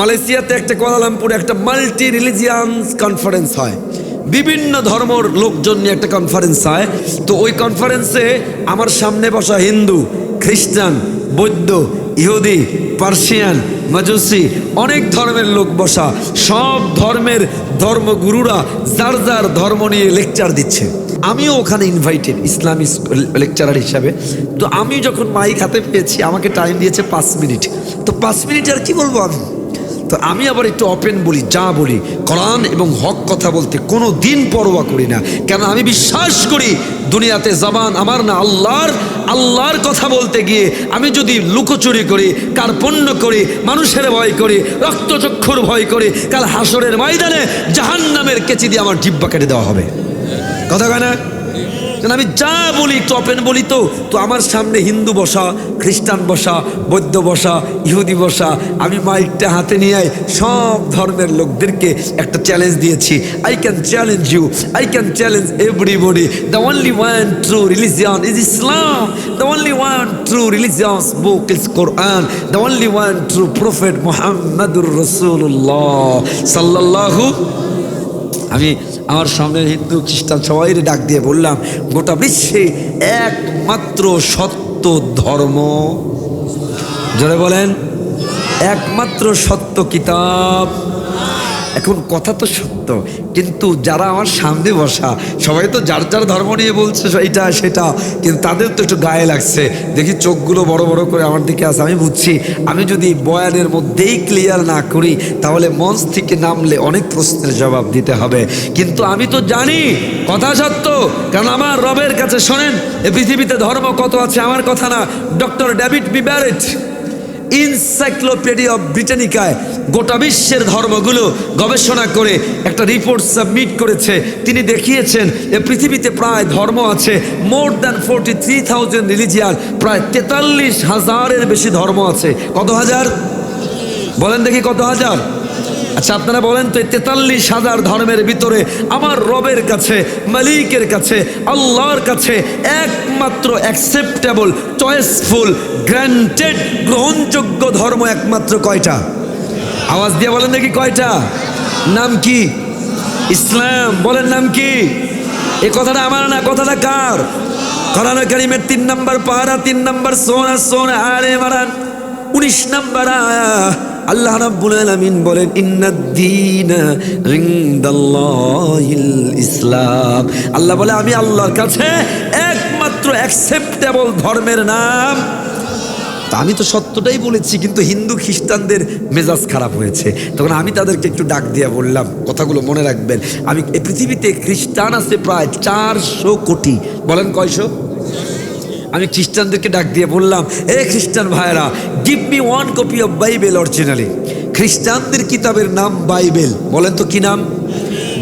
মালয়েশিয়াতে একটা কুয়ালালামপুরে একটা মাল্টি রিলিজিয়ান্স কনফারেন্স হয়, বিভিন্ন ধর্মর লোকজন নিয়ে একটা কনফারেন্স হয়। তো ওই কনফারেন্সে আমার সামনে বসা হিন্দু, খ্রিস্টান, বৌদ্ধ, ইহুদি, পার্সিয়ান, মাজুসি, অনেক ধর্মের লোক বসা। সব ধর্মের ধর্মগুরুরা যার যার ধর্ম নিয়ে লেকচার দিচ্ছে। আমিও ওখানে ইনভাইটেড ইসলামিক লেকচারার হিসাবে। তো আমি যখন মাইক হাতে পেয়েছি, আমাকে টাইম দিয়েছে 5 মিনিট। তো 5 মিনিট আর কি বলবো আমি, তো আমি আবার একটু ওপেন বলি, যা বলি কোরআন এবং হক কথা বলতে কোনো দিন পরোয়া করি না। কেন আমি বিশ্বাস করি দুনিয়াতে জবান আমার না, আল্লাহর কথা বলতে গিয়ে আমি যদি লুকোচুরি করি, কার্পণ্য করি, মানুষের ভয় করি, রক্তচক্ষুর ভয় করি, কাল হাসরের ময়দানে জাহান্নামের কেচি দিয়ে আমার জিহ্বা কেটে দেওয়া হবে। কথা কয় না? কারণ আমি যা বলি একটু ওপেন বলি। তো আমার সামনে হিন্দু বসা, খ্রিস্টান বসা, বৌদ্ধ বসা, ইহুদি বসা। আমি মাইকটা হাতে নিয়ে সব ধর্মের লোকদেরকে একটা চ্যালেঞ্জ দিয়েছি। I can challenge you, I can challenge everybody. The only one true religion is Islam. The only one true religious book is Quran. The only one true prophet মুহাম্মাদুর রাসূলুল্লাহ সাল্লাল্লাহু। আমি আমার সামনে হিন্দু, খ্রিস্টান সবাই ডাক দিয়ে বললাম, গোটা বিশ্বে একমাত্র সত্য ধর্ম, জোরে বলেন, একমাত্র সত্য কিতাব। এখন কথা তো সত্য, কিন্তু যারা আমার সামনে বসা সবাই তো যার যার ধর্ম নিয়ে বলছে এটা সেটা, কিন্তু তাদের তো একটু গায়ে লাগছে। দেখি চোখগুলো বড় বড় করে আমার দিকে আসে। আমি বুঝছি আমি যদি বয়ানের মধ্যেই ক্লিয়ার না করি তাহলে মঞ্চ থেকে নামলে অনেক প্রশ্নের জবাব দিতে হবে। কিন্তু আমি তো জানি কথা সত্য, কারণ আমার রবের কাছে শোনেন, এই পৃথিবীতে ধর্ম কত আছে আমার কথা না। Doctor David B Barrett encyclopedia ব্রিটানিকায় গোটা বিশ্বের ধর্মগুলো গবেষণা করে একটা রিপোর্ট সাবমিট করেছে। তিনি দেখিয়েছেন এ পৃথিবীতে প্রায় ধর্ম আছে মোর দ্যান 43,000 রিলিজিয়ান, প্রায় 43,000-এর বেশি ধর্ম আছে। কত হাজার বলেন দেখি, কত হাজার? আচ্ছা আপনারা বলেন তো, 43,000 ধর্মের ভিতরে আমার রবের কাছে, মালিকের কাছে, আল্লাহর কাছে একমাত্র অ্যাকসেপ্টেবল, চয়েসফুল, গ্রান্টেড, গ্রহণযোগ্য ধর্ম একমাত্র কয়টা? আওয়াজ দিয়ে বলেন দেখি কয়টা? নাম কি? ইসলাম। বলেন নাম কি? এই কথাটা আমার না, কথাটা কার? কোরআনুল কারীমের 3 নম্বর পারা, 3 নম্বর সূরা আলে ইমরান 19 নম্বর আয়া। আল্লাহ রাব্বুল আলামিন বলেন, ইন্নাদ-দীনা ইনদাল্লাহিল ইসলাম। আল্লাহ বলে আমি আল্লাহর কাছে একমাত্র অ্যাকসেপ্টেবল ধর্মের নাম। তা আমি তো সত্যটাই বলেছি, কিন্তু হিন্দু খ্রিস্টানদের মেজাজ খারাপ হয়েছে। তখন আমি তাদেরকে একটু ডাক দিয়ে বললাম, কথাগুলো মনে রাখবেন, আমি এই পৃথিবীতে খ্রিস্টান আছে প্রায় 400 কোটি। বলেন কয়শো? আমি খ্রিস্টানদেরকে ডাক দিয়ে বললাম, এ খ্রিস্টান ভাইরা, give me 1 copy of Bible originally. খ্রিস্টানদের কিতাবের নাম বাইবেল। বলেন তো কি নাম?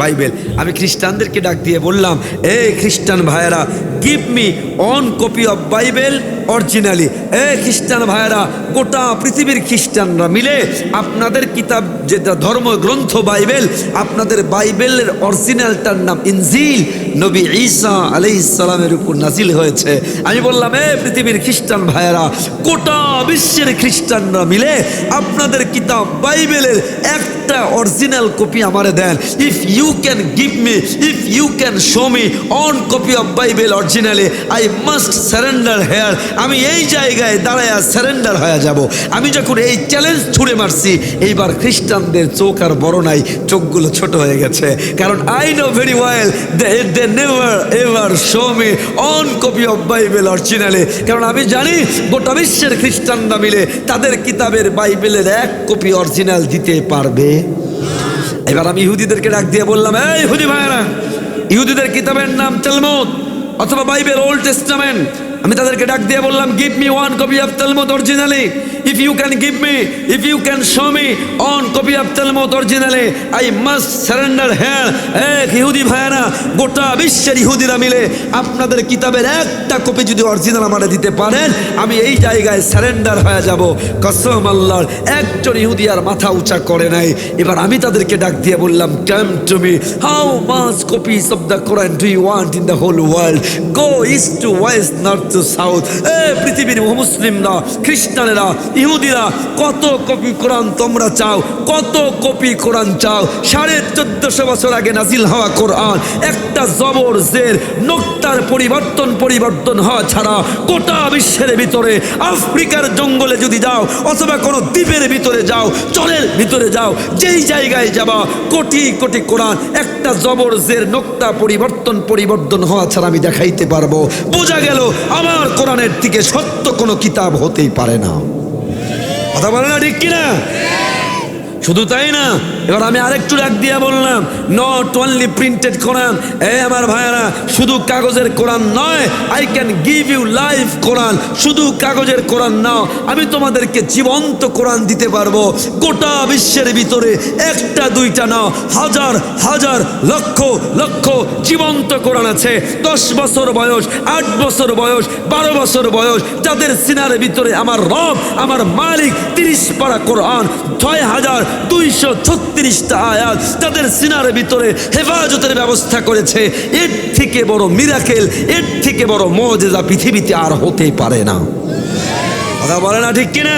বাইবেল। আমি খ্রিস্টানদেরকে ডাক দিয়ে বললাম, এ খ্রিস্টান ভাইরা, give me 1 copy of Bible originally. এ খ্রিস্টান ভাইরা, গোটা পৃথিবীর খ্রিস্টানরা মিলে আপনাদের কিতাব যেটা ধর্মগ্রন্থ বাইবেল, আপনাদের বাইবেলের অরিজিনালটার নাম ইনজিল, নবী ঈসা আলাইহিস সালামের উপর নাজিল হয়েছে। আমি বললাম, এ পৃথিবীর খ্রিস্টান ভাইরা, গোটা বিশ্বের খ্রিস্টানরা মিলে আপনাদের কিতাব বাইবেলের একটা অরিজিনাল কপি আমারে দেন। If you can give me, if you can show me 1 copy of Bible originally, I must surrender here. আমি এই জায়গায় দাঁড়ায় সারেন্ডার হয়ে যাব। আমি যখন এই চ্যালেঞ্জ ছুড়ে মারছি, এইবার খ্রিস্টানদের চোখ আর বড় নাই, চোখগুলো ছোট হয়ে গেছে। কারণ I know very well they never ever show me 1 copy of Bible originally. কারণ আমি জানি গোটা বিশ্বের খ্রিস্টানরা মিলে তাদের কিতাবের বাইবেলের 1 কপি অরিজিনাল দিতে পারবে। এবার আমি ইহুদিদেরকে ডাক দিয়ে বললাম, এই ইহুদি ভাইরা, ইহুদিদের কিতাবের নাম তালমুদ অথবা বাইবেল, ওল্ড টেস্টামেন্ট। আমি তাদেরকে ডাক দিয়ে বললাম, give me 1 copy of Talmud originally. If you can give me, if you can show me 1 copy of Talmud originally, I must surrender here. এক ইহুদি ভাইরা, গোটা বিশ্বের ইহুদিরা মিলে আপনাদের কিতাবের একটা কপি যদি অরিজিনাল আমাদের দিতে পারেন, আমি এই জায়গায় সারেন্ডার হয়ে যাব। কসম আল্লাহর, একজন ইহুদি আর মাথা উঁচা করে নাই। এবার আমি তাদেরকে ডাক দিয়ে বললাম, come to me, how much copies of the Quran do you want in the whole world? Go east to west, north to south, পৃথিবীর মুসলিমরা, খ্রিস্টানেরা, ইহুদিরা কত কপি কোরআন তোমরা চাও, কত কপি কোরআন চাও। 1450 বছর আগে নাজিল হওয়া কোরআন, একটা জবর জের নোক্তার পরিবর্তন হওয়া ছাড়া গোটা বিশ্বের ভিতরে, আফ্রিকার জঙ্গলে যদি যাও অথবা কোনো দ্বীপের ভিতরে যাও, চরের ভিতরে যাও, যেই জায়গায় যাবা কোটি কোটি কোরআন, একটা জবর জের নোক্তা পরিবর্তন হওয়া ছাড়া আমি দেখাইতে পারবো। বোঝা গেল আমার কোরআনের থেকে সত্য কোনো কিতাব হতেই পারে না। কথা বলে না ঠিক কিনা? শুধু তাই না, এবার আমি আরেকটু ডাক দিয়া বললাম, নট অনলি প্রিন্টেড কোরআন। আমার ভাইয়েরা, শুধু কাগজের কোরআন নয়, I can give you live Quran. শুধু কাগজের কোরআন নাও, আমি তোমাদেরকে জীবন্ত কোরআন দিতে পারবো। গোটা বিশ্বের ভিতরে একটা দুইটা না, হাজার হাজার লক্ষ লক্ষ জীবন্ত কোরআন আছে। 10 বছর বয়স, 8 বছর বয়স, 12 বছর বয়স, যাদের সিনার ভিতরে আমার রব, আমার মালিক 30 পারা কোরআন, 6236টা আয়াত তাদের সিনার ভিতরে হেফাজতের ব্যবস্থা করেছে। এর থেকে বড় মিরাকেল, এর থেকে বড় মুজিজা পৃথিবীতে আর হতে পারে না। কথা বলে না ঠিক কিনা?